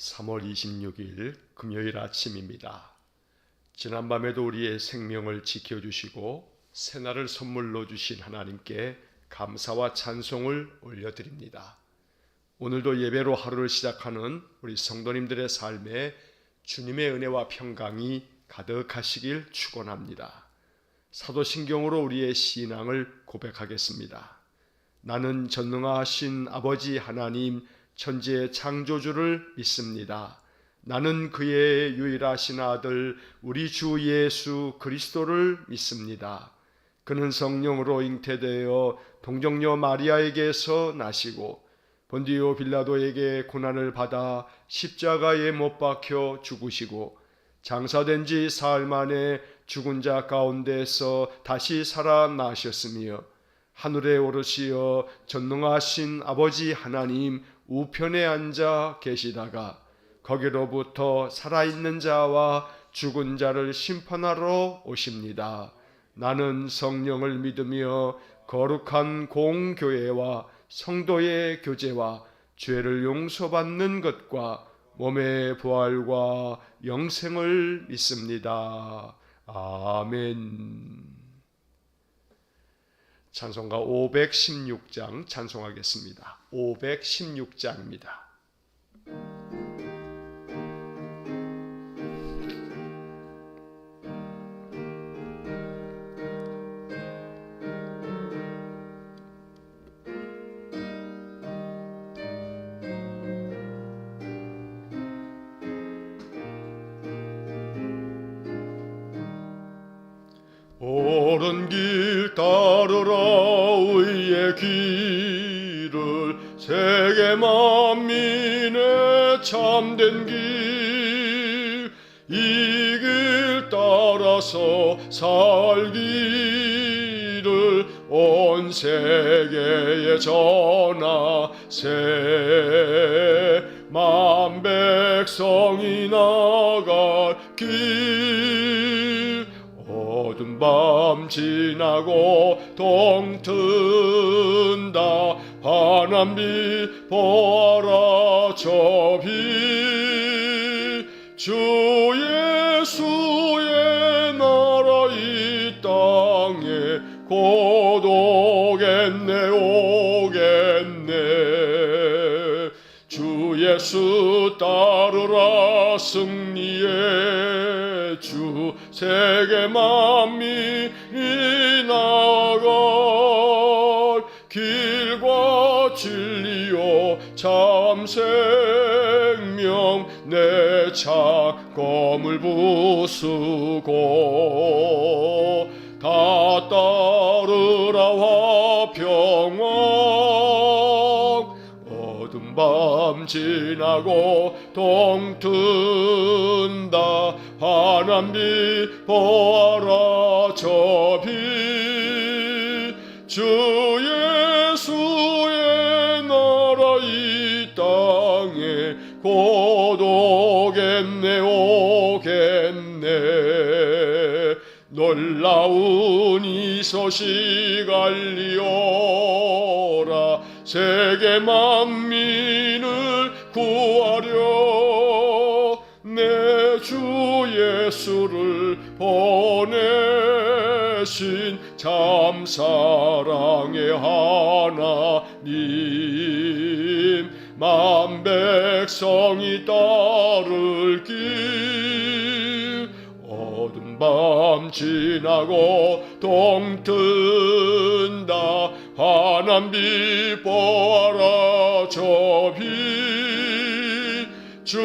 3월 26일 금요일 아침입니다. 지난밤에도 우리의 생명을 지켜주시고 새날을 선물로 주신 하나님께 감사와 찬송을 올려드립니다. 오늘도 예배로 하루를 시작하는 우리 성도님들의 삶에 주님의 은혜와 평강이 가득하시길 축원합니다. 사도신경으로 우리의 신앙을 고백하겠습니다. 나는 전능하신 아버지 하나님 천지의 창조주를 믿습니다. 나는 그의 유일하신 아들 우리 주 예수 그리스도를 믿습니다. 그는 성령으로 잉태되어 동정녀 마리아에게서 나시고 본디오 빌라도에게 고난을 받아 십자가에 못 박혀 죽으시고 장사된 지 사흘 만에 죽은 자 가운데서 다시 살아나셨으며 하늘에 오르시어 전능하신 아버지 하나님 우편에 앉아 계시다가 거기로부터 살아있는 자와 죽은 자를 심판하러 오십니다. 나는 성령을 믿으며 거룩한 공교회와 성도의 교제와 죄를 용서받는 것과 몸의 부활과 영생을 믿습니다. 아멘. 찬송가 516장 찬송하겠습니다. 516장입니다. 옳은 길 따르라 의의 길을 세계 만민의 참된 길 이 길 따라서 살기를 온 세계에 전하세 만 백성이 나갈 길 어두운 밤 지나고 동튼다 환한빛 보아라 저 빛 주 예수의 나라 이 땅에 곧 오겠네 오겠네 주 예수 따르라 승리의 주 세계 만민이 나갈 길과 진리요 참 생명 내 창검을 부수고 다 따르라 화평왕 어두운 밤 지나고 동튼다 환한빛 보아라 저 빛 주 예수의 나라 이 땅에 곧 오겠네 오겠네 놀라운 이 소식 알리오라 세계 만민을 구하려 내 주 예수를 보내신 참 사랑의 하나님 만 백성이 따를 길 어두운 밤 지나고 동튼다 환한빛 보아라 저 빛 주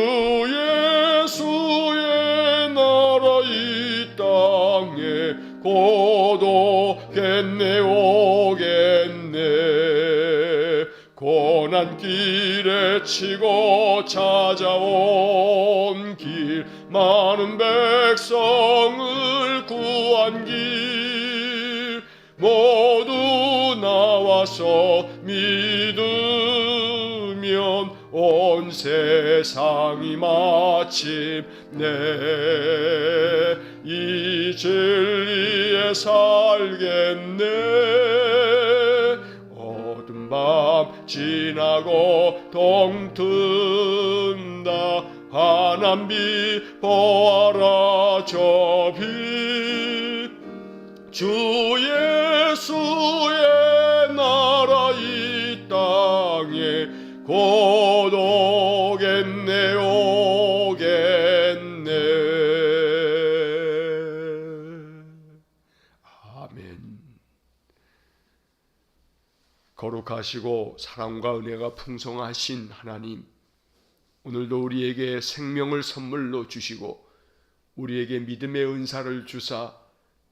예수의 나라 이 땅에 곧 오겠네 오겠네 고난길에 치고 찾아온 길 많은 백성을 구한 길 모두 나와서 믿으면 온 세상이 마침내 이 진리에 살겠네 어두운 밤 지나고 동튼다 환한 빛 보아라 저 빛 주 예수의 나라 이 땅에 곧 오겠네 오겠네. 아멘. 거룩하시고 사랑과 은혜가 풍성하신 하나님, 오늘도 우리에게 생명을 선물로 주시고 우리에게 믿음의 은사를 주사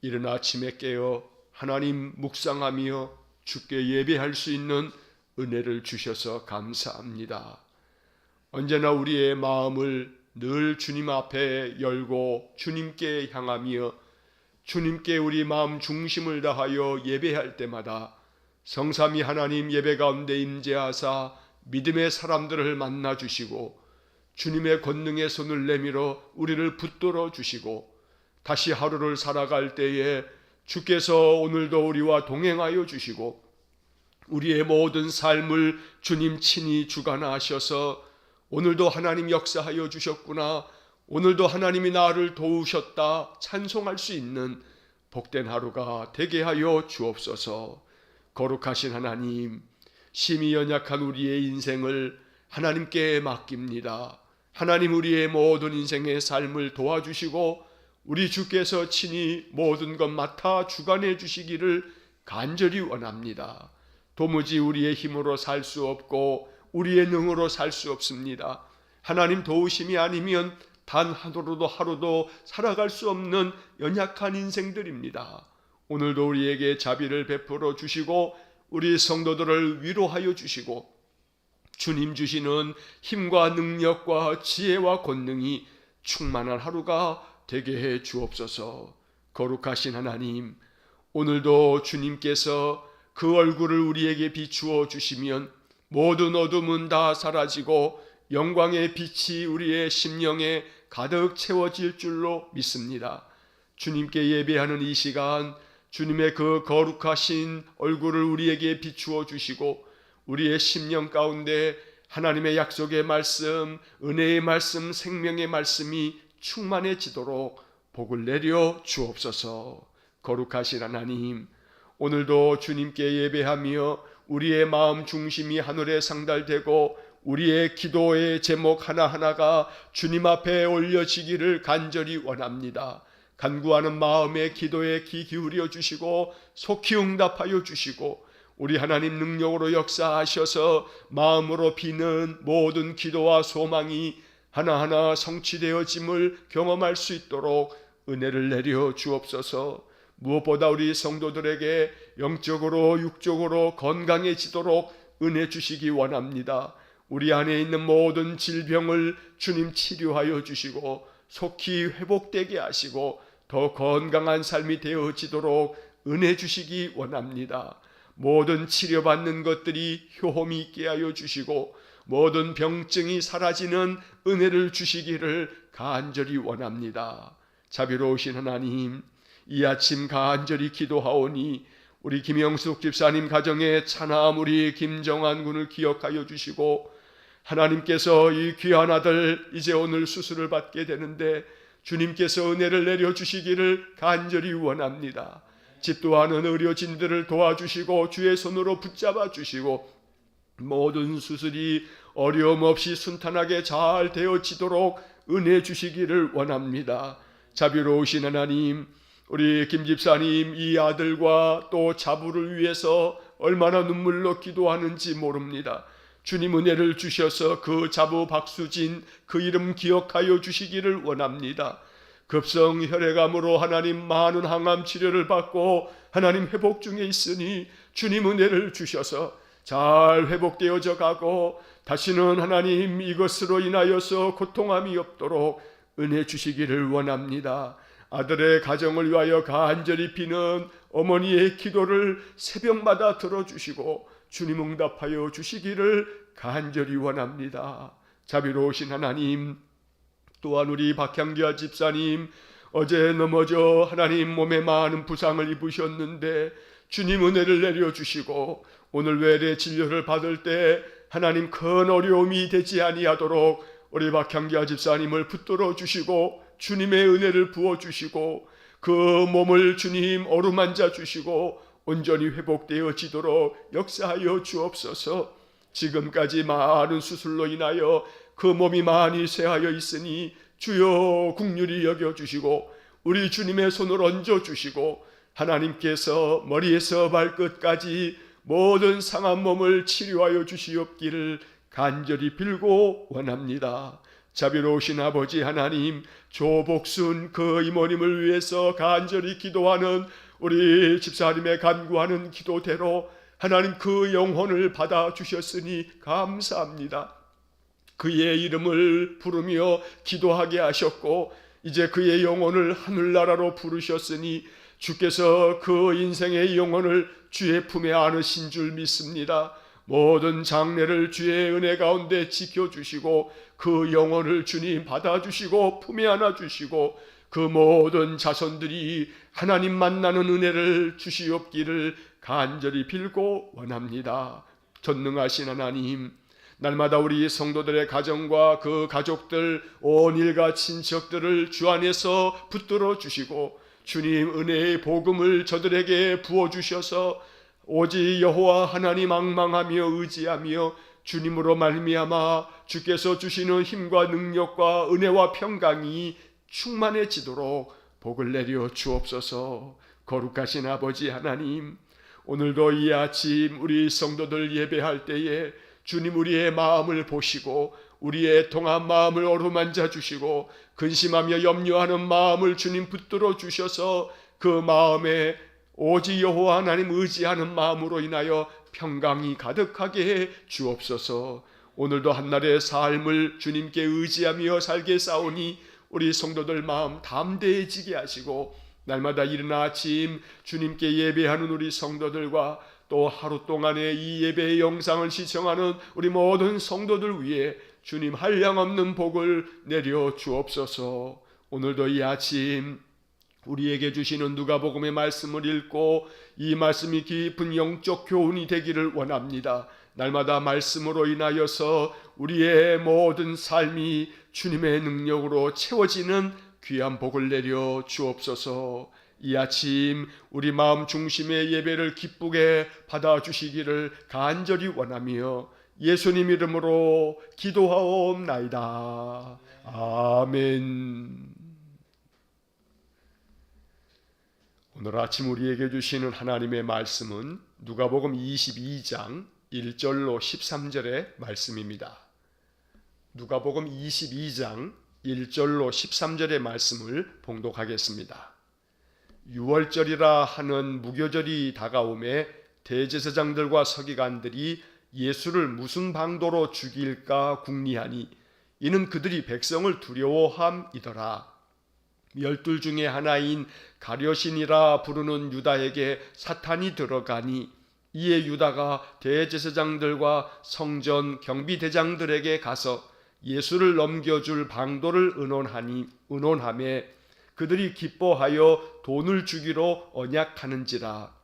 이른 아침에 깨어 하나님 묵상하며 주께 예배할 수 있는 은혜를 주셔서 감사합니다. 언제나 우리의 마음을 늘 주님 앞에 열고 주님께 향하며 주님께 우리 마음 중심을 다하여 예배할 때마다 성삼위 하나님 예배 가운데 임재하사 믿음의 사람들을 만나 주시고 주님의 권능의 손을 내밀어 우리를 붙들어 주시고 다시 하루를 살아갈 때에 주께서 오늘도 우리와 동행하여 주시고 우리의 모든 삶을 주님 친히 주관하셔서 오늘도 하나님 역사하여 주셨구나, 오늘도 하나님이 나를 도우셨다 찬송할 수 있는 복된 하루가 되게 하여 주옵소서. 거룩하신 하나님, 심히 연약한 우리의 인생을 하나님께 맡깁니다. 하나님, 우리의 모든 인생의 삶을 도와주시고 우리 주께서 친히 모든 것 맡아 주관해 주시기를 간절히 원합니다. 도무지 우리의 힘으로 살 수 없고 우리의 능으로 살 수 없습니다. 하나님 도우심이 아니면 단 하루도 살아갈 수 없는 연약한 인생들입니다. 오늘도 우리에게 자비를 베풀어 주시고 우리 성도들을 위로하여 주시고 주님 주시는 힘과 능력과 지혜와 권능이 충만한 하루가 되게 해 주옵소서. 거룩하신 하나님, 오늘도 주님께서 그 얼굴을 우리에게 비추어 주시면 모든 어둠은 다 사라지고 영광의 빛이 우리의 심령에 가득 채워질 줄로 믿습니다. 주님께 예배하는 이 시간 주님의 그 거룩하신 얼굴을 우리에게 비추어 주시고 우리의 심령 가운데 하나님의 약속의 말씀, 은혜의 말씀, 생명의 말씀이 충만해지도록 복을 내려 주옵소서. 거룩하신 하나님, 오늘도 주님께 예배하며 우리의 마음 중심이 하늘에 상달되고 우리의 기도의 제목 하나하나가 주님 앞에 올려지기를 간절히 원합니다. 간구하는 마음의 기도에 귀 기울여 주시고 속히 응답하여 주시고 우리 하나님 능력으로 역사하셔서 마음으로 비는 모든 기도와 소망이 하나하나 성취되어짐을 경험할 수 있도록 은혜를 내려 주옵소서. 무엇보다 우리 성도들에게 영적으로 육적으로 건강해지도록 은혜 주시기 원합니다. 우리 안에 있는 모든 질병을 주님 치료하여 주시고 속히 회복되게 하시고 더 건강한 삶이 되어지도록 은혜 주시기 원합니다. 모든 치료받는 것들이 효험이 있게 하여 주시고 모든 병증이 사라지는 은혜를 주시기를 간절히 원합니다. 자비로우신 하나님, 이 아침 간절히 기도하오니 우리 김영숙 집사님 가정의 차남 우리 김정한 군을 기억하여 주시고 하나님께서 이 귀한 아들 이제 오늘 수술을 받게 되는데 주님께서 은혜를 내려주시기를 간절히 원합니다. 집도하는 의료진들을 도와주시고 주의 손으로 붙잡아 주시고 모든 수술이 어려움 없이 순탄하게 잘 되어지도록 은혜 주시기를 원합니다. 자비로우신 하나님, 우리 김 집사님 이 아들과 또 자부를 위해서 얼마나 눈물로 기도하는지 모릅니다. 주님 은혜를 주셔서 그 자부 박수진 그 이름 기억하여 주시기를 원합니다. 급성 혈액암으로 하나님 많은 항암 치료를 받고 하나님 회복 중에 있으니 주님 은혜를 주셔서 잘 회복되어져 가고 다시는 하나님 이것으로 인하여서 고통함이 없도록 은혜 주시기를 원합니다. 아들의 가정을 위하여 간절히 비는 어머니의 기도를 새벽마다 들어주시고 주님 응답하여 주시기를 간절히 원합니다. 자비로우신 하나님, 또한 우리 박향기아 집사님 어제 넘어져 하나님 몸에 많은 부상을 입으셨는데 주님 은혜를 내려주시고 오늘 외래 진료를 받을 때 하나님 큰 어려움이 되지 아니하도록 우리 박향기아 집사님을 붙들어 주시고 주님의 은혜를 부어 주시고 그 몸을 주님 어루만져 주시고 온전히 회복되어지도록 역사하여 주옵소서. 지금까지 많은 수술로 인하여 그 몸이 많이 쇠하여 있으니 주여 긍휼히 여겨주시고 우리 주님의 손을 얹어주시고 하나님께서 머리에서 발끝까지 모든 상한 몸을 치료하여 주시옵기를 간절히 빌고 원합니다. 자비로우신 아버지 하나님, 조복순 그 이모님을 위해서 간절히 기도하는 우리 집사님의 간구하는 기도대로 하나님 그 영혼을 받아주셨으니 감사합니다. 그의 이름을 부르며 기도하게 하셨고 이제 그의 영혼을 하늘나라로 부르셨으니 주께서 그 인생의 영혼을 주의 품에 안으신 줄 믿습니다. 모든 장래를 주의 은혜 가운데 지켜주시고 그 영혼을 주님 받아주시고 품에 안아주시고 그 모든 자손들이 하나님 만나는 은혜를 주시옵기를 간절히 빌고 원합니다. 전능하신 하나님, 날마다 우리 성도들의 가정과 그 가족들 온 일가 친척들을 주 안에서 붙들어 주시고 주님 은혜의 복음을 저들에게 부어주셔서 오직 여호와 하나님 앙망하며 의지하며 주님으로 말미암아 주께서 주시는 힘과 능력과 은혜와 평강이 충만해지도록 복을 내려 주옵소서. 거룩하신 아버지 하나님, 오늘도 이 아침 우리 성도들 예배할 때에 주님 우리의 마음을 보시고 우리의 통한 마음을 어루만져 주시고 근심하며 염려하는 마음을 주님 붙들어 주셔서 그 마음에 오직 여호와 하나님 의지하는 마음으로 인하여 평강이 가득하게 해 주옵소서. 오늘도 한날의 삶을 주님께 의지하며 살게 싸우니 우리 성도들 마음 담대해지게 하시고 날마다 이른 아침 주님께 예배하는 우리 성도들과 또 하루 동안의 이 예배의 영상을 시청하는 우리 모든 성도들 위해 주님 한량없는 복을 내려 주옵소서. 오늘도 이 아침 우리에게 주시는 누가복음의 말씀을 읽고 이 말씀이 깊은 영적 교훈이 되기를 원합니다. 날마다 말씀으로 인하여서 우리의 모든 삶이 주님의 능력으로 채워지는 귀한 복을 내려 주옵소서. 이 아침 우리 마음 중심의 예배를 기쁘게 받아주시기를 간절히 원하며 예수님 이름으로 기도하옵나이다. 아멘. 오늘 아침 우리에게 주시는 하나님의 말씀은 누가복음 22장 1절로 13절의 말씀입니다. 누가복음 22장 1절로 13절의 말씀을 봉독하겠습니다. 유월절이라 하는 무교절이 다가오매 대제사장들과 서기관들이 예수를 무슨 방도로 죽일까 궁리하니 이는 그들이 백성을 두려워함이더라. 12 중에 하나인 가룟이라 부르는 유다에게 사탄이 들어가니 이에 유다가 대제사장들과 성전 경비대장들에게 가서 예수를 넘겨줄 방도를 의논하매 그들이 기뻐하여 돈을 주기로 언약하는지라.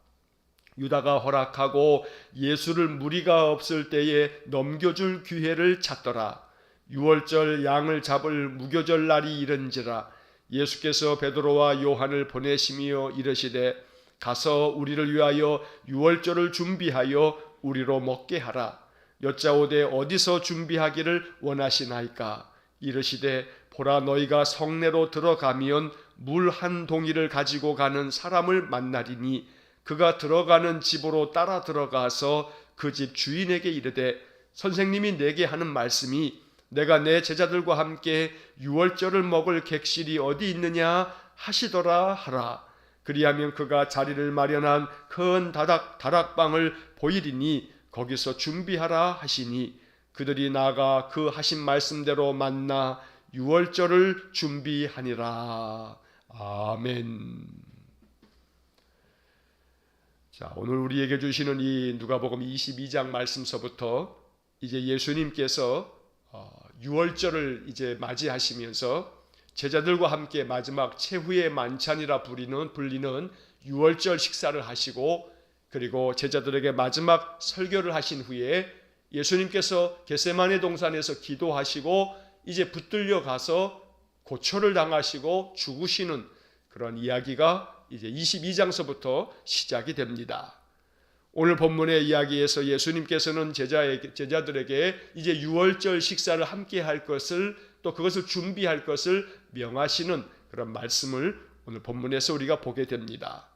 유다가 허락하고 예수를 무리가 없을 때에 넘겨줄 기회를 찾더라. 유월절 양을 잡을 무교절 날이 이른지라. 예수께서 베드로와 요한을 보내시며 이르시되 가서 우리를 위하여 유월절을 준비하여 우리로 먹게 하라. 여짜오되 어디서 준비하기를 원하시나이까. 이르시되 보라 너희가 성내로 들어가면 물 한 동이를 가지고 가는 사람을 만나리니 그가 들어가는 집으로 따라 들어가서 그 집 주인에게 이르되 선생님이 내게 하는 말씀이 내가 내 제자들과 함께 유월절을 먹을 객실이 어디 있느냐 하시더라 하라. 그리하면 그가 자리를 마련한 큰 다락방을 보이리니 거기서 준비하라 하시니 그들이 나가 그 하신 말씀대로 만나 유월절을 준비하니라. 아멘. 자, 오늘 우리에게 주시는 이 누가복음 22장 말씀서부터 이제 예수님께서 유월절을 이제 맞이하시면서 제자들과 함께 마지막 최후의 만찬이라 불리는 유월절 식사를 하시고 그리고 제자들에게 마지막 설교를 하신 후에 예수님께서 겟세마네 동산에서 기도하시고 이제 붙들려 가서 고초를 당하시고 죽으시는 그런 이야기가 이제 22장서부터 시작이 됩니다. 오늘 본문의 이야기에서 예수님께서는 제자들에게 이제 유월절 식사를 함께 할 것을, 또 그것을 준비할 것을 명하시는 그런 말씀을 오늘 본문에서 우리가 보게 됩니다.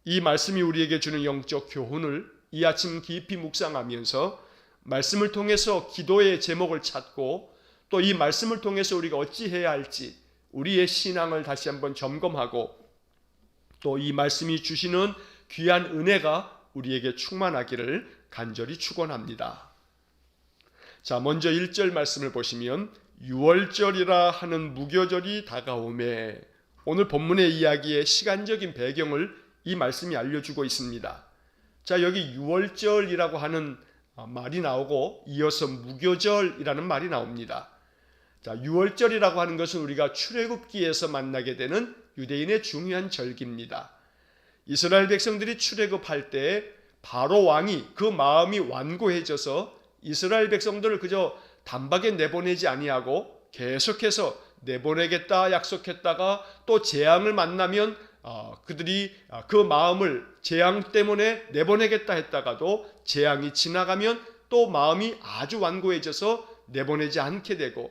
이 말씀이 우리에게 주는 영적 교훈을 이 아침 깊이 묵상하면서 말씀을 통해서 기도의 제목을 찾고, 또 이 말씀을 통해서 우리가 어찌해야 할지 우리의 신앙을 다시 한번 점검하고, 또 이 말씀이 주시는 귀한 은혜가 우리에게 충만하기를 간절히 축원합니다. 자, 먼저 1절 말씀을 보시면 유월절이라 하는 무교절이 다가오매, 오늘 본문의 이야기의 시간적인 배경을 이 말씀이 알려주고 있습니다. 자, 여기 유월절이라고 하는 말이 나오고 이어서 무교절이라는 말이 나옵니다. 자, 유월절이라고 하는 것은 우리가 출애굽기에서 만나게 되는 유대인의 중요한 절기입니다. 이스라엘 백성들이 출애굽할 때 바로 왕이 그 마음이 완고해져서 이스라엘 백성들을 그저 단박에 내보내지 아니하고 계속해서 내보내겠다 약속했다가 또 재앙을 만나면 그들이 그 마음을 재앙 때문에 내보내겠다 했다가도 재앙이 지나가면 또 마음이 아주 완고해져서 내보내지 않게 되고,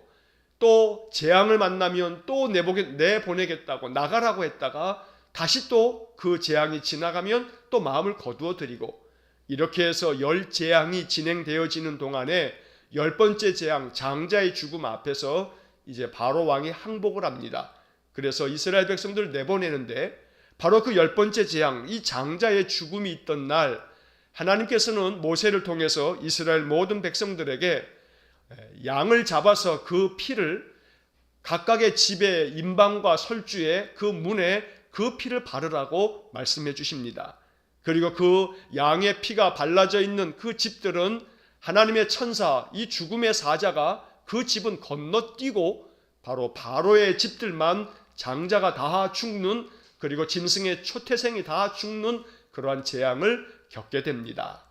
또 재앙을 만나면 또 내보내겠다고 나가라고 했다가 다시 또 그 재앙이 지나가면 또 마음을 거두어 드리고, 이렇게 해서 열 재앙이 진행되어지는 동안에 10번째 재앙 장자의 죽음 앞에서 이제 바로 왕이 항복을 합니다. 그래서 이스라엘 백성들을 내보내는데, 바로 그 10번째 재앙, 이 장자의 죽음이 있던 날 하나님께서는 모세를 통해서 이스라엘 모든 백성들에게 양을 잡아서 그 피를 각각의 집의 임방과 설주에 그 문에 그 피를 바르라고 말씀해 주십니다. 그리고 그 양의 피가 발라져 있는 그 집들은 하나님의 천사, 이 죽음의 사자가 그 집은 건너뛰고 바로 바로의 집들만 장자가 다 죽는, 그리고 짐승의 초태생이 다 죽는 그러한 재앙을 겪게 됩니다.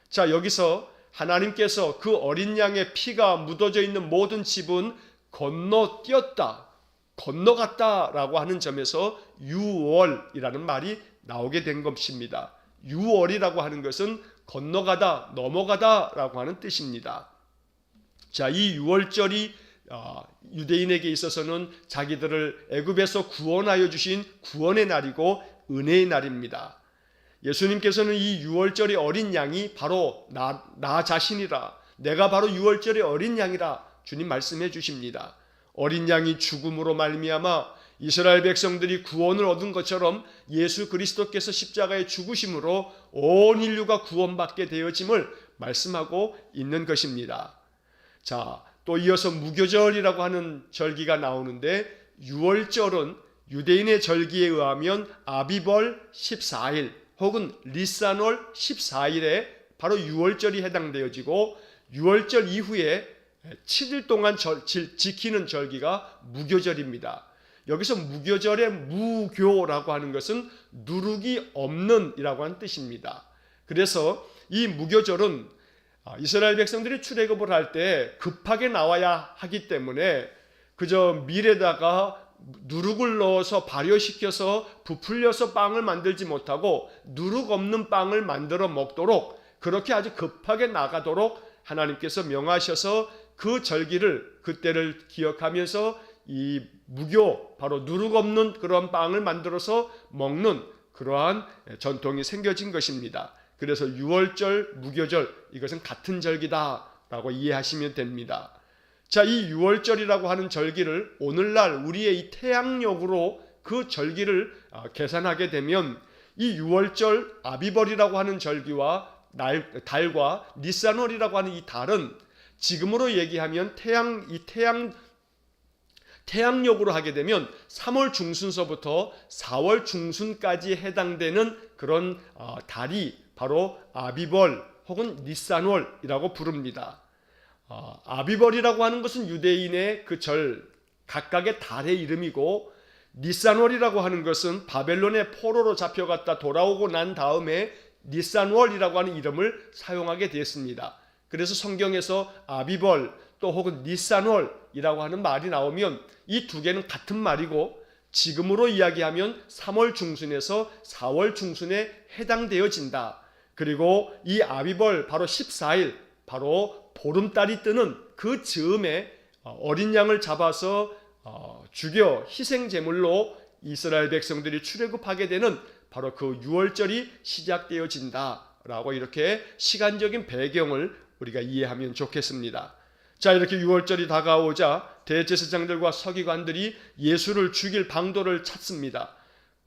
자, 여기서 하나님께서 그 어린 양의 피가 묻어져 있는 모든 집은 건너뛰었다, 건너갔다라고 하는 점에서 유월이라는 말이 나오게 된 것입니다. 유월이라고 하는 것은 건너가다, 넘어가다라고 하는 뜻입니다. 자, 이 유월절이 유대인에게 있어서는 자기들을 애굽에서 구원하여 주신 구원의 날이고 은혜의 날입니다. 예수님께서는 이 유월절의 어린 양이 바로 나 자신이라, 내가 바로 유월절의 어린 양이라 주님 말씀해 주십니다. 어린 양이 죽음으로 말미암아 이스라엘 백성들이 구원을 얻은 것처럼 예수 그리스도께서 십자가에 죽으심으로 온 인류가 구원받게 되어짐을 말씀하고 있는 것입니다. 자, 또 이어서 무교절이라고 하는 절기가 나오는데, 유월절은 유대인의 절기에 의하면 아비벌 14일 혹은 리산월 14일에 바로 유월절이 해당되어지고, 유월절 이후에 7일 동안 지키는 절기가 무교절입니다. 여기서 무교절의 무교라고 하는 것은 누룩이 없는 이라고 하는 뜻입니다. 그래서 이 무교절은 이스라엘 백성들이 출애굽을 할 때 급하게 나와야 하기 때문에 그저 밀에다가 누룩을 넣어서 발효시켜서 부풀려서 빵을 만들지 못하고 누룩 없는 빵을 만들어 먹도록, 그렇게 아주 급하게 나가도록 하나님께서 명하셔서 그 절기를, 그때를 기억하면서 이 무교, 바로 누룩 없는 그런 빵을 만들어서 먹는 그러한 전통이 생겨진 것입니다. 그래서 유월절, 무교절, 이것은 같은 절기다라고 이해하시면 됩니다. 자, 이 유월절이라고 하는 절기를 오늘날 우리의 이 태양력으로 그 절기를 계산하게 되면, 이 유월절 아비벌이라고 하는 절기와 달과 니산월이라고 하는 이 달은 지금으로 얘기하면 태양력으로 하게 되면 3월 중순서부터 4월 중순까지 해당되는 그런 달이 바로 아비벌 혹은 니산월이라고 부릅니다. 아비벌이라고 하는 것은 유대인의 그 절 각각의 달의 이름이고, 니산월이라고 하는 것은 바벨론의 포로로 잡혀갔다 돌아오고 난 다음에 니산월이라고 하는 이름을 사용하게 되었습니다. 그래서 성경에서 아비벌 또 혹은 니산월 3월이라고 하는 말이 나오면 이 두 개는 같은 말이고, 지금으로 이야기하면 3월 중순에서 4월 중순에 해당되어진다. 그리고 이 아비벌 바로 14일, 바로 보름달이 뜨는 그 즈음에 어린 양을 잡아서 죽여 희생 제물로 이스라엘 백성들이 출애굽하게 되는 바로 그 유월절이 시작되어진다라고 이렇게 시간적인 배경을 우리가 이해하면 좋겠습니다. 자, 이렇게 유월절이 다가오자 대제사장들과 서기관들이 예수를 죽일 방도를 찾습니다.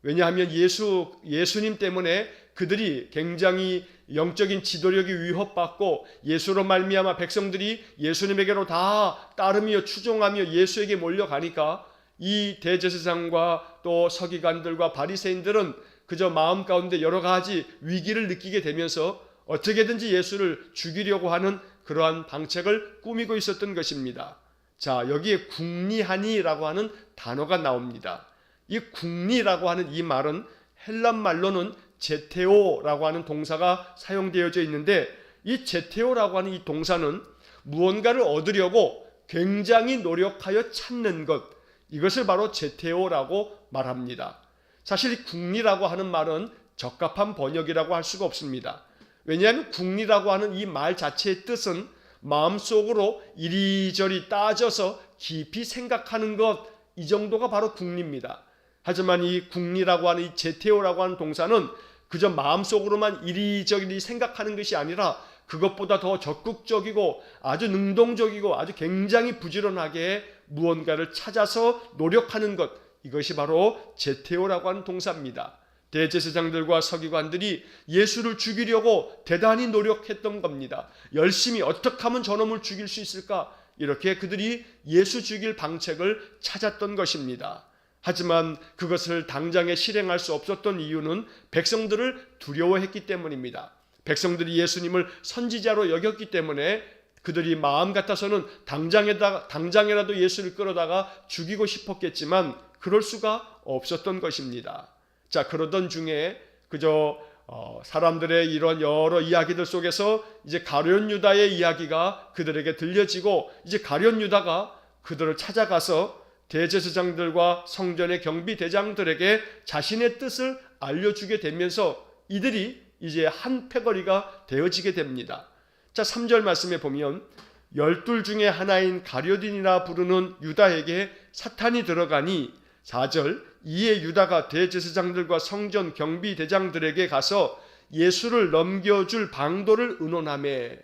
왜냐하면 예수님 때문에 그들이 굉장히 영적인 지도력이 위협받고 예수로 말미암아 백성들이 예수님에게로 다 따르며 추종하며 예수에게 몰려가니까 이 대제사장과 또 서기관들과 바리새인들은 그저 마음 가운데 여러 가지 위기를 느끼게 되면서 어떻게든지 예수를 죽이려고 하는 그러한 방책을 꾸미고 있었던 것입니다. 자, 여기에 궁리하니라고 하는 단어가 나옵니다. 이 궁리라고 하는 이 말은 헬란 말로는 제테오라고 하는 동사가 사용되어져 있는데, 이 제테오라고 하는 이 동사는 무언가를 얻으려고 굉장히 노력하여 찾는 것, 이것을 바로 제테오라고 말합니다. 사실 이 궁리라고 하는 말은 적합한 번역이라고 할 수가 없습니다. 왜냐하면 궁리라고 하는 이 말 자체의 뜻은 마음속으로 이리저리 따져서 깊이 생각하는 것, 이 정도가 바로 궁리입니다. 하지만 이 궁리라고 하는 이 제테오라고 하는 동사는 그저 마음속으로만 이리저리 생각하는 것이 아니라 그것보다 더 적극적이고 아주 능동적이고 아주 굉장히 부지런하게 무언가를 찾아서 노력하는 것, 이것이 바로 제테오라고 하는 동사입니다. 대제사장들과 서기관들이 예수를 죽이려고 대단히 노력했던 겁니다. 열심히 어떻게 하면 저놈을 죽일 수 있을까? 이렇게 그들이 예수 죽일 방책을 찾았던 것입니다. 하지만 그것을 당장에 실행할 수 없었던 이유는 백성들을 두려워했기 때문입니다. 백성들이 예수님을 선지자로 여겼기 때문에 그들이 마음 같아서는 당장이라도 예수를 끌어다가 죽이고 싶었겠지만 그럴 수가 없었던 것입니다. 자, 그러던 중에 그저 사람들의 이런 여러 이야기들 속에서 이제 가룟 유다의 이야기가 그들에게 들려지고, 이제 가룟 유다가 그들을 찾아가서 대제사장들과 성전의 경비대장들에게 자신의 뜻을 알려주게 되면서 이들이 이제 한 패거리가 되어지게 됩니다. 자, 3절 말씀에 보면 12 중에 하나인 가룟이라 부르는 유다에게 사탄이 들어가니, 4절, 이에 유다가 대제사장들과 성전 경비대장들에게 가서 예수를 넘겨줄 방도를 의논하매,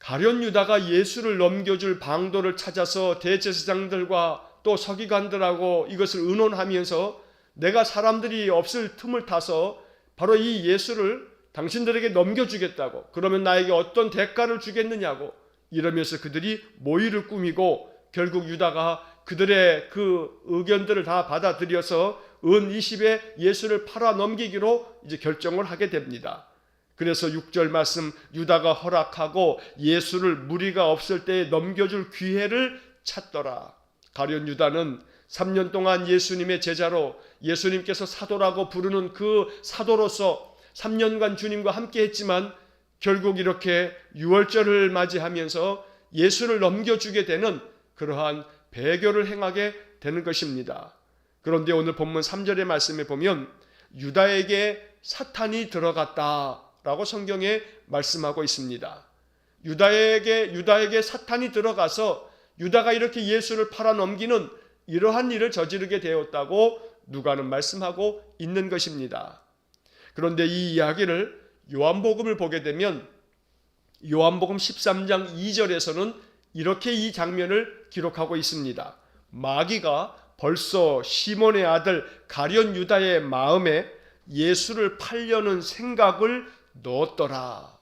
가룟 유다가 예수를 넘겨줄 방도를 찾아서 대제사장들과 또 서기관들하고 이것을 의논하면서 내가 사람들이 없을 틈을 타서 바로 이 예수를 당신들에게 넘겨주겠다고, 그러면 나에게 어떤 대가를 주겠느냐고 이러면서 그들이 모의를 꾸미고, 결국 유다가 그들의 그 의견들을 다 받아들여서 은 20에 예수를 팔아 넘기기로 이제 결정을 하게 됩니다. 그래서 6절 말씀, 유다가 허락하고 예수를 무리가 없을 때에 넘겨줄 기회를 찾더라. 가룟 유다는 3년 동안 예수님의 제자로, 예수님께서 사도라고 부르는 그 사도로서 3년간 주님과 함께 했지만 결국 이렇게 유월절을 맞이하면서 예수를 넘겨주게 되는 그러한 배교를 행하게 되는 것입니다. 그런데 오늘 본문 3절의 말씀에 보면 유다에게 사탄이 들어갔다라고 성경에 말씀하고 있습니다. 유다에게 사탄이 들어가서 유다가 이렇게 예수를 팔아넘기는 이러한 일을 저지르게 되었다고 누가는 말씀하고 있는 것입니다. 그런데 이 이야기를 요한복음을 보게 되면 요한복음 13장 2절에서는 이렇게 이 장면을 기록하고 있습니다. 마귀가 벌써 시몬의 아들 가룟 유다의 마음에 예수를 팔려는 생각을 넣었더라.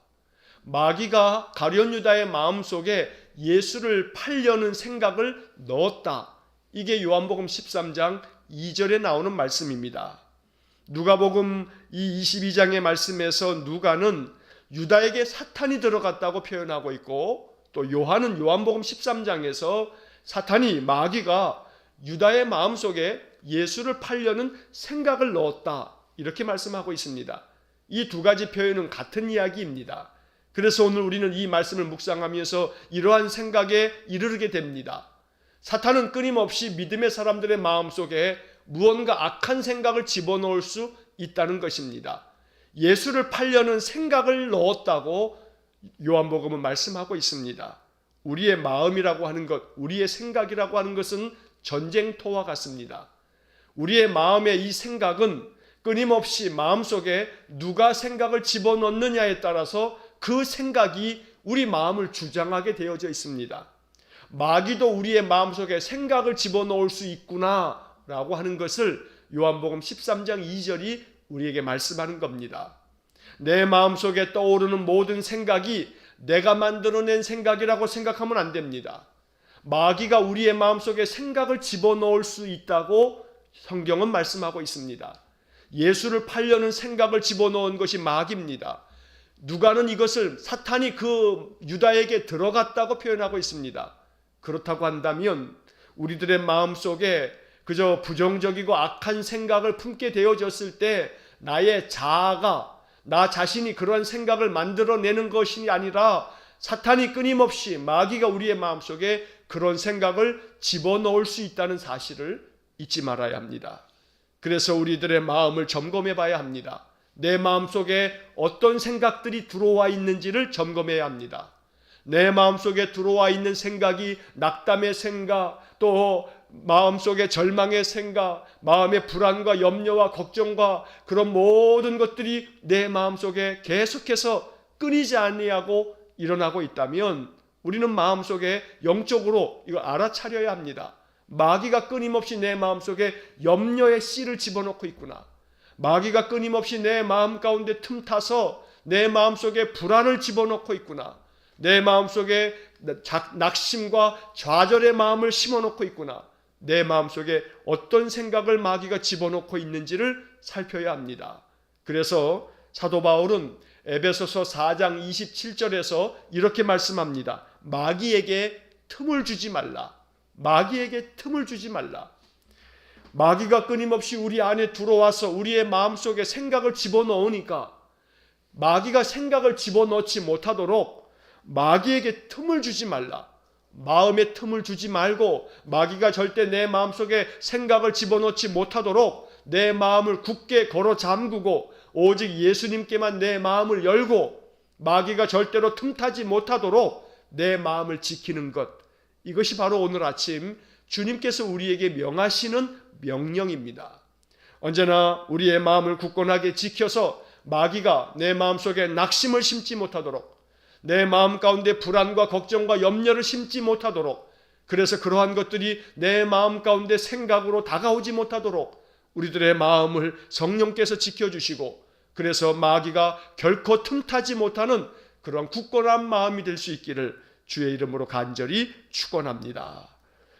마귀가 가룟 유다의 마음속에 예수를 팔려는 생각을 넣었다. 이게 요한복음 13장 2절에 나오는 말씀입니다. 누가복음 이 22장의 말씀에서 누가는 유다에게 사탄이 들어갔다고 표현하고 있고, 또 요한은 요한복음 13장에서 사탄이, 마귀가 유다의 마음속에 예수를 팔려는 생각을 넣었다, 이렇게 말씀하고 있습니다. 이 두 가지 표현은 같은 이야기입니다. 그래서 오늘 우리는 이 말씀을 묵상하면서 이러한 생각에 이르게 됩니다. 사탄은 끊임없이 믿음의 사람들의 마음속에 무언가 악한 생각을 집어넣을 수 있다는 것입니다. 예수를 팔려는 생각을 넣었다고 요한복음은 말씀하고 있습니다. 우리의 마음이라고 하는 것, 우리의 생각이라고 하는 것은 전쟁터와 같습니다. 우리의 마음의 이 생각은 끊임없이 마음속에 누가 생각을 집어넣느냐에 따라서 그 생각이 우리 마음을 주장하게 되어져 있습니다. 마귀도 우리의 마음속에 생각을 집어넣을 수 있구나 라고 하는 것을 요한복음 13장 2절이 우리에게 말씀하는 겁니다. 내 마음속에 떠오르는 모든 생각이 내가 만들어낸 생각이라고 생각하면 안 됩니다. 마귀가 우리의 마음속에 생각을 집어넣을 수 있다고 성경은 말씀하고 있습니다. 예수를 팔려는 생각을 집어넣은 것이 마귀입니다. 누가는 이것을 사탄이 그 유다에게 들어갔다고 표현하고 있습니다. 그렇다고 한다면 우리들의 마음속에 그저 부정적이고 악한 생각을 품게 되어졌을 때 나의 자아가, 나 자신이 그런 생각을 만들어내는 것이 아니라 사탄이 끊임없이, 마귀가 우리의 마음속에 그런 생각을 집어넣을 수 있다는 사실을 잊지 말아야 합니다. 그래서 우리들의 마음을 점검해 봐야 합니다. 내 마음속에 어떤 생각들이 들어와 있는지를 점검해야 합니다. 내 마음속에 들어와 있는 생각이 낙담의 생각, 또 마음속에 절망의 생각, 마음의 불안과 염려와 걱정과 그런 모든 것들이 내 마음속에 계속해서 끊이지 아니하고 일어나고 있다면 우리는 마음속에 영적으로 이걸 알아차려야 합니다. 마귀가 끊임없이 내 마음속에 염려의 씨를 집어넣고 있구나. 마귀가 끊임없이 내 마음 가운데 틈타서 내 마음속에 불안을 집어넣고 있구나. 내 마음속에 낙심과 좌절의 마음을 심어놓고 있구나. 내 마음속에 어떤 생각을 마귀가 집어넣고 있는지를 살펴야 합니다. 그래서 사도 바울은 에베소서 4장 27절에서 이렇게 말씀합니다. 마귀에게 틈을 주지 말라. 마귀에게 틈을 주지 말라. 마귀가 끊임없이 우리 안에 들어와서 우리의 마음속에 생각을 집어넣으니까 마귀가 생각을 집어넣지 못하도록 마귀에게 틈을 주지 말라. 마음에 틈을 주지 말고 마귀가 절대 내 마음속에 생각을 집어넣지 못하도록 내 마음을 굳게 걸어 잠그고 오직 예수님께만 내 마음을 열고 마귀가 절대로 틈타지 못하도록 내 마음을 지키는 것, 이것이 바로 오늘 아침 주님께서 우리에게 명하시는 명령입니다. 언제나 우리의 마음을 굳건하게 지켜서 마귀가 내 마음속에 낙심을 심지 못하도록, 내 마음 가운데 불안과 걱정과 염려를 심지 못하도록, 그래서 그러한 것들이 내 마음 가운데 생각으로 다가오지 못하도록 우리들의 마음을 성령께서 지켜주시고, 그래서 마귀가 결코 틈타지 못하는 그런 굳건한 마음이 될 수 있기를 주의 이름으로 간절히 축원합니다.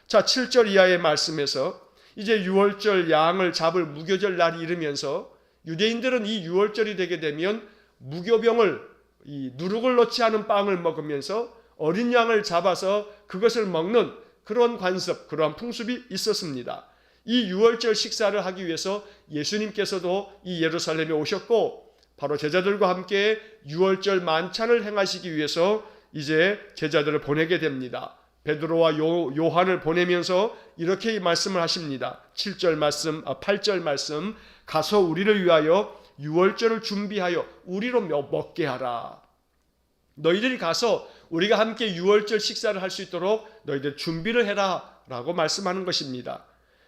자, 7절 이하의 말씀에서 이제 유월절 양을 잡을 무교절 날이 이르면서 유대인들은 이 유월절이 되게 되면 무교병을, 이 누룩을 넣지 않은 빵을 먹으면서 어린 양을 잡아서 그것을 먹는 그런 관습, 그러한 풍습이 있었습니다. 이 유월절 식사를 하기 위해서 예수님께서도 이 예루살렘에 오셨고 바로 제자들과 함께 유월절 만찬을 행하시기 위해서 이제 제자들을 보내게 됩니다. 베드로와 요한을 보내면서 이렇게 말씀을 하십니다. 7절 말씀, 8절 말씀, 가서 우리를 위하여 유월절을 준비하여 우리로 먹게 하라. 너희들이 가서 우리가 함께 유월절 식사를 할 수 있도록 너희들 준비를 해라 라고 말씀하는 것입니다.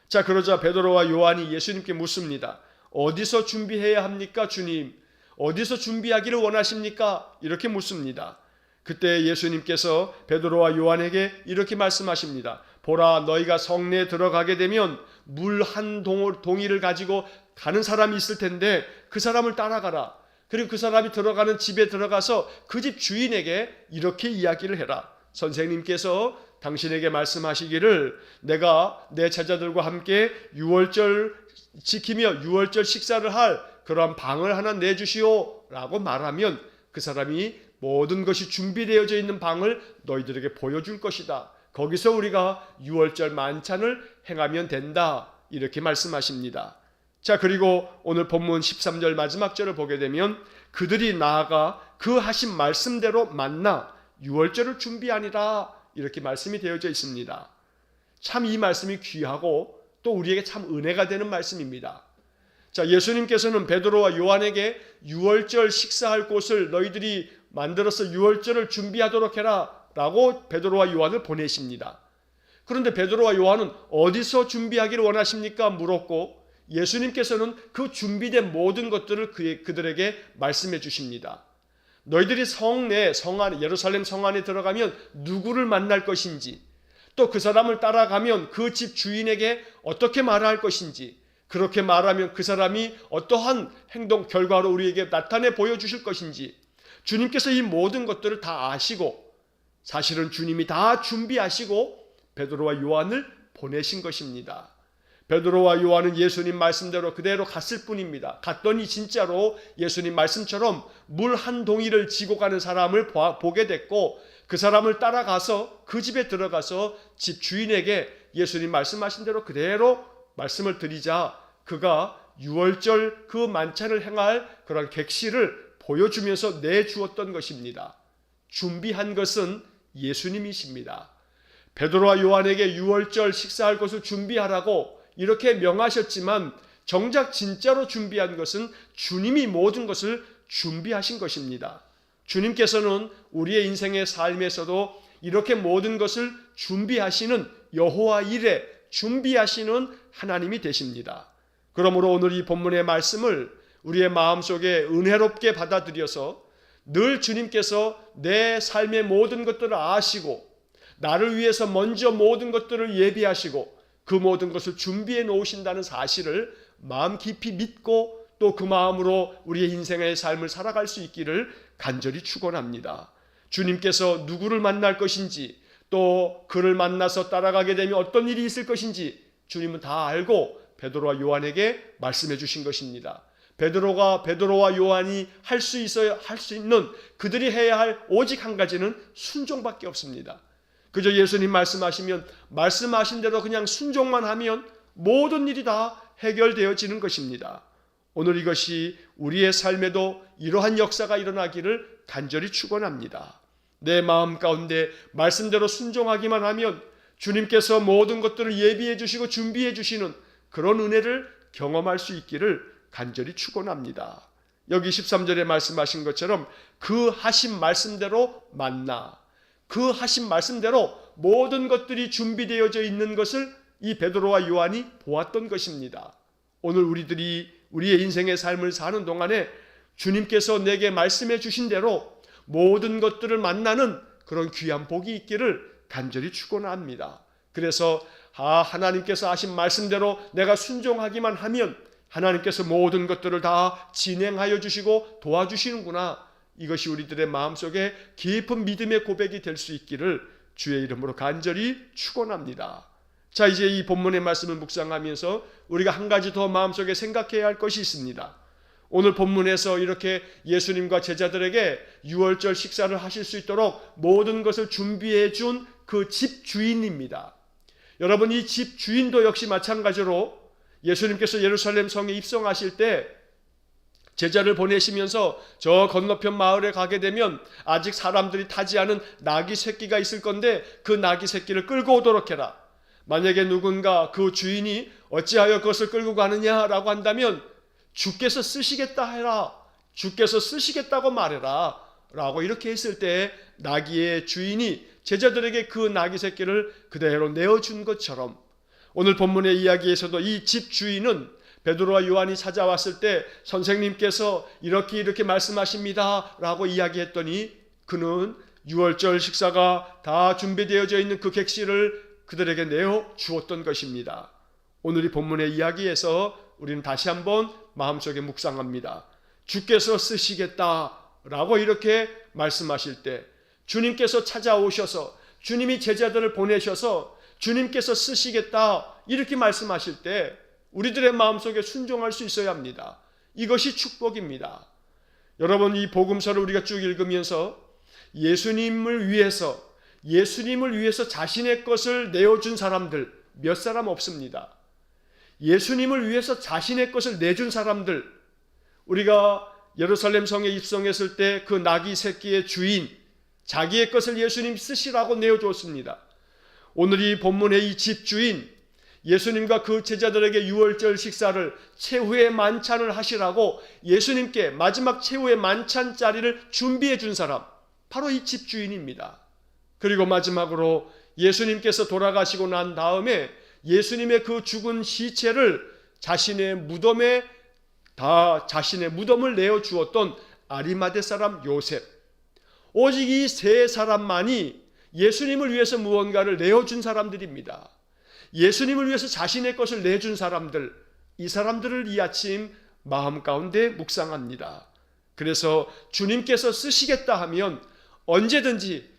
자, 그러자 베드로와 요한이 예수님께 묻습니다. 어디서 준비해야 합니까, 주님? 어디서 준비하기를 원하십니까? 이렇게 묻습니다. 그때 예수님께서 베드로와 요한에게 이렇게 말씀하십니다. 보라, 너희가 성내에 들어가게 되면 물 한 동이를 가지고 가는 사람이 있을 텐데 그 사람을 따라가라. 그리고 그 사람이 들어가는 집에 들어가서 그 집 주인에게 이렇게 이야기를 해라. 선생님께서 당신에게 말씀하시기를 내가 내 제자들과 함께 유월절 지키며 유월절 식사를 할 그런 방을 하나 내주시오 라고 말하면 그 사람이 모든 것이 준비되어져 있는 방을 너희들에게 보여줄 것이다. 거기서 우리가 유월절 만찬을 행하면 된다. 이렇게 말씀하십니다. 자, 그리고 오늘 본문 13절 마지막 절을 보게 되면 그들이 나아가 그 하신 말씀대로 만나 유월절을 준비하니라 이렇게 말씀이 되어져 있습니다. 참 이 말씀이 귀하고 또 우리에게 참 은혜가 되는 말씀입니다. 자, 예수님께서는 베드로와 요한에게 유월절 식사할 곳을 너희들이 만들어서 유월절을 준비하도록 해라 라고 베드로와 요한을 보내십니다. 그런데 베드로와 요한은 어디서 준비하기를 원하십니까? 물었고 예수님께서는 그 준비된 모든 것들을 그들에게 말씀해 주십니다. 너희들이 성 안에 예루살렘 성 안에 들어가면 누구를 만날 것인지, 또 그 사람을 따라가면 그 집 주인에게 어떻게 말할 것인지, 그렇게 말하면 그 사람이 어떠한 행동 결과로 우리에게 나타내 보여주실 것인지 주님께서 이 모든 것들을 다 아시고 사실은 주님이 다 준비하시고 베드로와 요한을 보내신 것입니다. 베드로와 요한은 예수님 말씀대로 그대로 갔을 뿐입니다. 갔더니 진짜로 예수님 말씀처럼 물 한 동이를 지고 가는 사람을 보게 됐고 그 사람을 따라가서 그 집에 들어가서 집 주인에게 예수님 말씀하신 대로 그대로 말씀을 드리자 그가 유월절 그 만찬을 행할 그런 객실을 보여주면서 내주었던 것입니다. 준비한 것은 예수님이십니다. 베드로와 요한에게 유월절 식사할 것을 준비하라고 이렇게 명하셨지만 정작 진짜로 준비한 것은 주님이 모든 것을 준비하신 것입니다. 주님께서는 우리의 인생의 삶에서도 이렇게 모든 것을 준비하시는 여호와 이레 준비하시는 하나님이 되십니다. 그러므로 오늘 이 본문의 말씀을 우리의 마음속에 은혜롭게 받아들여서 늘 주님께서 내 삶의 모든 것들을 아시고 나를 위해서 먼저 모든 것들을 예비하시고 그 모든 것을 준비해 놓으신다는 사실을 마음 깊이 믿고 또 그 마음으로 우리의 인생의 삶을 살아갈 수 있기를 간절히 축원합니다. 주님께서 누구를 만날 것인지 또 그를 만나서 따라가게 되면 어떤 일이 있을 것인지 주님은 다 알고 베드로와 요한에게 말씀해 주신 것입니다. 베드로와 요한이 할 수 있는 그들이 해야 할 오직 한 가지는 순종밖에 없습니다. 그저 예수님 말씀하시면 말씀하신 대로 그냥 순종만 하면 모든 일이 다 해결되어지는 것입니다. 오늘 이것이 우리의 삶에도 이러한 역사가 일어나기를 간절히 축원합니다. 내 마음 가운데 말씀대로 순종하기만 하면 주님께서 모든 것들을 예비해 주시고 준비해 주시는 그런 은혜를 경험할 수 있기를 간절히 축원합니다. 여기 13절에 말씀하신 것처럼 그 하신 말씀대로 만나 그 하신 말씀대로 모든 것들이 준비되어져 있는 것을 이 베드로와 요한이 보았던 것입니다. 오늘 우리의 인생의 삶을 사는 동안에 주님께서 내게 말씀해 주신 대로 모든 것들을 만나는 그런 귀한 복이 있기를 간절히 축원합니다. 그래서 하나님께서 하신 말씀대로 내가 순종하기만 하면 하나님께서 모든 것들을 다 진행하여 주시고 도와주시는구나. 이것이 우리들의 마음속에 깊은 믿음의 고백이 될 수 있기를 주의 이름으로 간절히 축원합니다. 자, 이제 이 본문의 말씀을 묵상하면서 우리가 한 가지 더 마음속에 생각해야 할 것이 있습니다. 오늘 본문에서 이렇게 예수님과 제자들에게 유월절 식사를 하실 수 있도록 모든 것을 준비해 준 그 집 주인입니다. 여러분, 이 집 주인도 역시 마찬가지로 예수님께서 예루살렘 성에 입성하실 때 제자를 보내시면서 저 건너편 마을에 가게 되면 아직 사람들이 타지 않은 나귀 새끼가 있을 건데 그 나귀 새끼를 끌고 오도록 해라. 만약에 누군가 그 주인이 어찌하여 그것을 끌고 가느냐라고 한다면 주께서 쓰시겠다 해라. 주께서 쓰시겠다고 말해라. 라고 이렇게 했을 때 나귀의 주인이 제자들에게 그 나귀 새끼를 그대로 내어준 것처럼 오늘 본문의 이야기에서도 이 집 주인은 베드로와 요한이 찾아왔을 때 선생님께서 이렇게 말씀하십니다 라고 이야기했더니 그는 유월절 식사가 다 준비되어져 있는 그 객실을 그들에게 내어 주었던 것입니다. 오늘 이 본문의 이야기에서 우리는 다시 한번 마음속에 묵상합니다. 주께서 쓰시겠다라고 이렇게 말씀하실 때 주님께서 찾아오셔서 주님이 제자들을 보내셔서 주님께서 쓰시겠다 이렇게 말씀하실 때 우리들의 마음속에 순종할 수 있어야 합니다. 이것이 축복입니다. 여러분, 이 복음서를 우리가 쭉 읽으면서 예수님을 위해서 자신의 것을 내어준 사람들 몇 사람 없습니다. 예수님을 위해서 자신의 것을 내준 사람들, 우리가 예루살렘 성에 입성했을 때 그 나귀 새끼의 주인, 자기의 것을 예수님 쓰시라고 내어줬습니다. 오늘 이 본문의 이 집주인, 예수님과 그 제자들에게 유월절 식사를 최후의 만찬을 하시라고 예수님께 마지막 최후의 만찬 자리를 준비해 준 사람, 바로 이 집주인입니다. 그리고 마지막으로 예수님께서 돌아가시고 난 다음에 예수님의 그 죽은 시체를 자신의 무덤을 내어 주었던 아리마대 사람 요셉, 오직 이 세 사람만이 예수님을 위해서 무언가를 내어준 사람들입니다. 예수님을 위해서 자신의 것을 내준 사람들, 이 사람들을 이 아침 마음 가운데 묵상합니다. 그래서 주님께서 쓰시겠다 하면 언제든지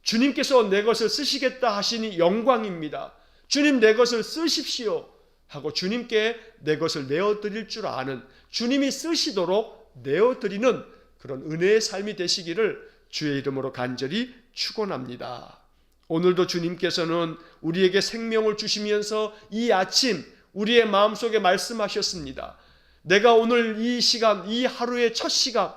주님께서 내 것을 쓰시겠다 하시니 영광입니다. 주님 내 것을 쓰십시오 하고 주님께 내 것을 내어드릴 줄 아는, 주님이 쓰시도록 내어드리는 그런 은혜의 삶이 되시기를 주의 이름으로 간절히 축원합니다. 오늘도 주님께서는 우리에게 생명을 주시면서 이 아침 우리의 마음속에 말씀하셨습니다. 내가 오늘 이 시간, 이 하루의 첫 시간,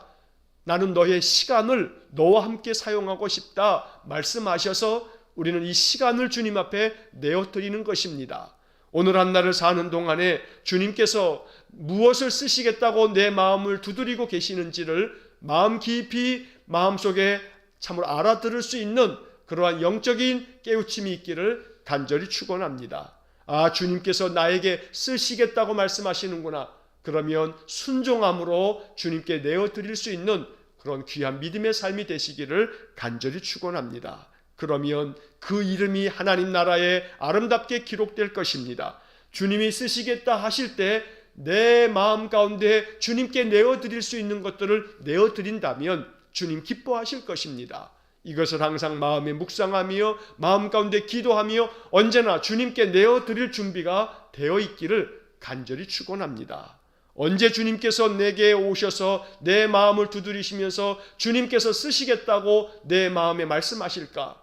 나는 너의 시간을 너와 함께 사용하고 싶다 말씀하셔서 우리는 이 시간을 주님 앞에 내어드리는 것입니다. 오늘 한날을 사는 동안에 주님께서 무엇을 쓰시겠다고 내 마음을 두드리고 계시는지를 마음 깊이 마음속에 참으로 알아들을 수 있는 그러한 영적인 깨우침이 있기를 간절히 축원합니다. 아, 주님께서 나에게 쓰시겠다고 말씀하시는구나. 그러면 순종함으로 주님께 내어드릴 수 있는 그런 귀한 믿음의 삶이 되시기를 간절히 축원합니다. 그러면 그 이름이 하나님 나라에 아름답게 기록될 것입니다. 주님이 쓰시겠다 하실 때 내 마음 가운데 주님께 내어드릴 수 있는 것들을 내어드린다면 주님 기뻐하실 것입니다. 이것을 항상 마음에 묵상하며 마음 가운데 기도하며 언제나 주님께 내어드릴 준비가 되어 있기를 간절히 축원합니다. 언제 주님께서 내게 오셔서 내 마음을 두드리시면서 주님께서 쓰시겠다고 내 마음에 말씀하실까?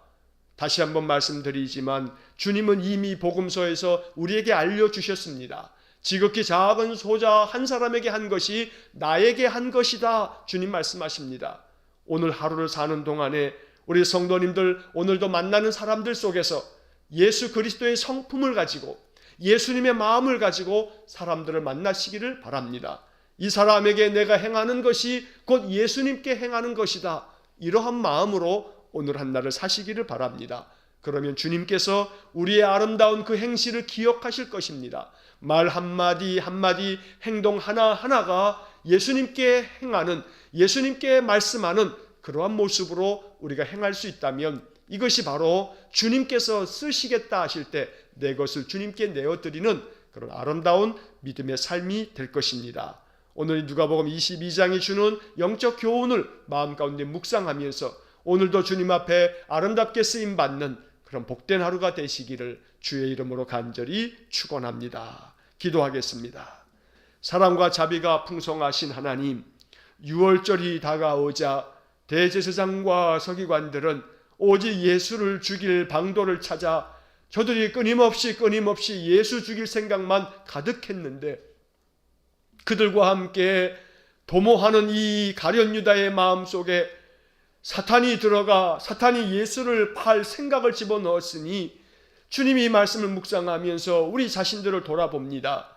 다시 한번 말씀드리지만 주님은 이미 복음서에서 우리에게 알려주셨습니다. 지극히 작은 소자 한 사람에게 한 것이 나에게 한 것이다. 주님 말씀하십니다. 오늘 하루를 사는 동안에 우리 성도님들, 오늘도 만나는 사람들 속에서 예수 그리스도의 성품을 가지고 예수님의 마음을 가지고 사람들을 만나시기를 바랍니다. 이 사람에게 내가 행하는 것이 곧 예수님께 행하는 것이다. 이러한 마음으로 오늘 한날을 사시기를 바랍니다. 그러면 주님께서 우리의 아름다운 그 행실을 기억하실 것입니다. 말 한마디 한마디, 행동 하나하나가 예수님께 행하는, 예수님께 말씀하는 그러한 모습으로 우리가 행할 수 있다면 이것이 바로 주님께서 쓰시겠다 하실 때 내 것을 주님께 내어드리는 그런 아름다운 믿음의 삶이 될 것입니다. 오늘 누가복음 22장이 주는 영적 교훈을 마음 가운데 묵상하면서 오늘도 주님 앞에 아름답게 쓰임받는 그런 복된 하루가 되시기를 주의 이름으로 간절히 축원합니다. 기도하겠습니다. 사랑과 자비가 풍성하신 하나님, 유월절이 다가오자 대제사장과 서기관들은 오직 예수를 죽일 방도를 찾아 저들이 끊임없이 예수 죽일 생각만 가득했는데 그들과 함께 도모하는 이 가룟 유다의 마음속에 사탄이 들어가 사탄이 예수를 팔 생각을 집어넣었으니 주님이 이 말씀을 묵상하면서 우리 자신들을 돌아봅니다.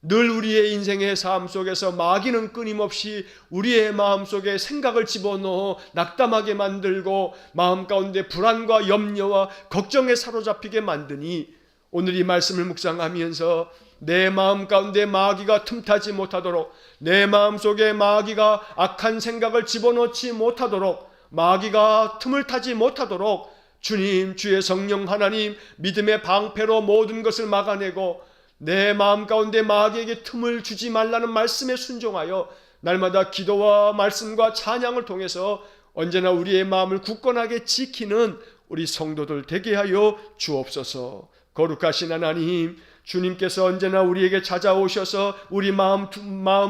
늘 우리의 인생의 삶 속에서 마귀는 끊임없이 우리의 마음속에 생각을 집어넣어 낙담하게 만들고 마음 가운데 불안과 염려와 걱정에 사로잡히게 만드니 오늘 이 말씀을 묵상하면서 내 마음 가운데 마귀가 틈타지 못하도록, 내 마음속에 마귀가 악한 생각을 집어넣지 못하도록, 마귀가 틈을 타지 못하도록 주님, 주의 성령 하나님 믿음의 방패로 모든 것을 막아내고 내 마음 가운데 마귀에게 틈을 주지 말라는 말씀에 순종하여 날마다 기도와 말씀과 찬양을 통해서 언제나 우리의 마음을 굳건하게 지키는 우리 성도들 되게 하여 주옵소서. 거룩하신 하나님, 주님께서 언제나 우리에게 찾아오셔서 우리 마음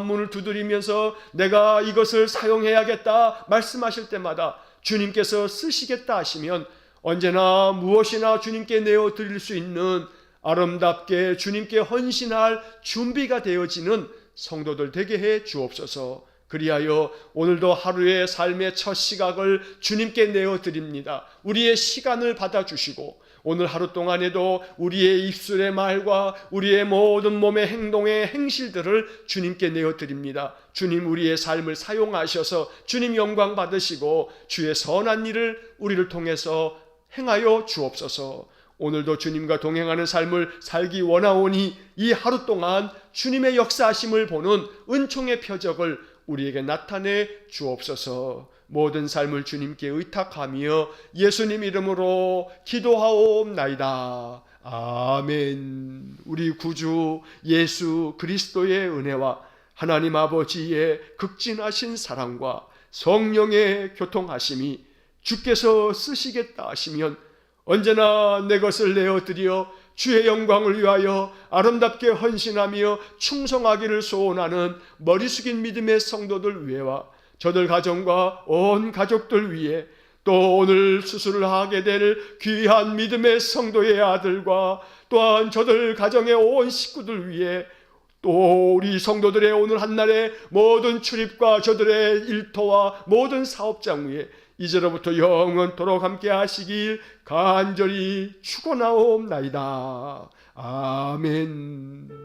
문을 두드리면서 내가 이것을 사용해야겠다 말씀하실 때마다 주님께서 쓰시겠다 하시면 언제나 무엇이나 주님께 내어드릴 수 있는 아름답게 주님께 헌신할 준비가 되어지는 성도들 되게 해 주옵소서. 그리하여 오늘도 하루의 삶의 첫 시각을 주님께 내어드립니다. 우리의 시간을 받아주시고 오늘 하루 동안에도 우리의 입술의 말과 우리의 모든 몸의 행동의 행실들을 주님께 내어드립니다. 주님 우리의 삶을 사용하셔서 주님 영광 받으시고 주의 선한 일을 우리를 통해서 행하여 주옵소서. 오늘도 주님과 동행하는 삶을 살기 원하오니 이 하루 동안 주님의 역사하심을 보는 은총의 표적을 우리에게 나타내 주옵소서. 모든 삶을 주님께 의탁하며 예수님 이름으로 기도하옵나이다. 아멘. 우리 구주 예수 그리스도의 은혜와 하나님 아버지의 극진하신 사랑과 성령의 교통하심이 주께서 쓰시겠다 하시면 언제나 내 것을 내어드려 주의 영광을 위하여 아름답게 헌신하며 충성하기를 소원하는 머리 숙인 믿음의 성도들 위해와 저들 가정과 온 가족들 위해 또 오늘 수술을 하게 될 귀한 믿음의 성도의 아들과 또한 저들 가정의 온 식구들 위해 또 우리 성도들의 오늘 한날의 모든 출입과 저들의 일터와 모든 사업장 위에 이제로부터 영원토록 함께 하시길 간절히 축원하옵나이다. 아멘.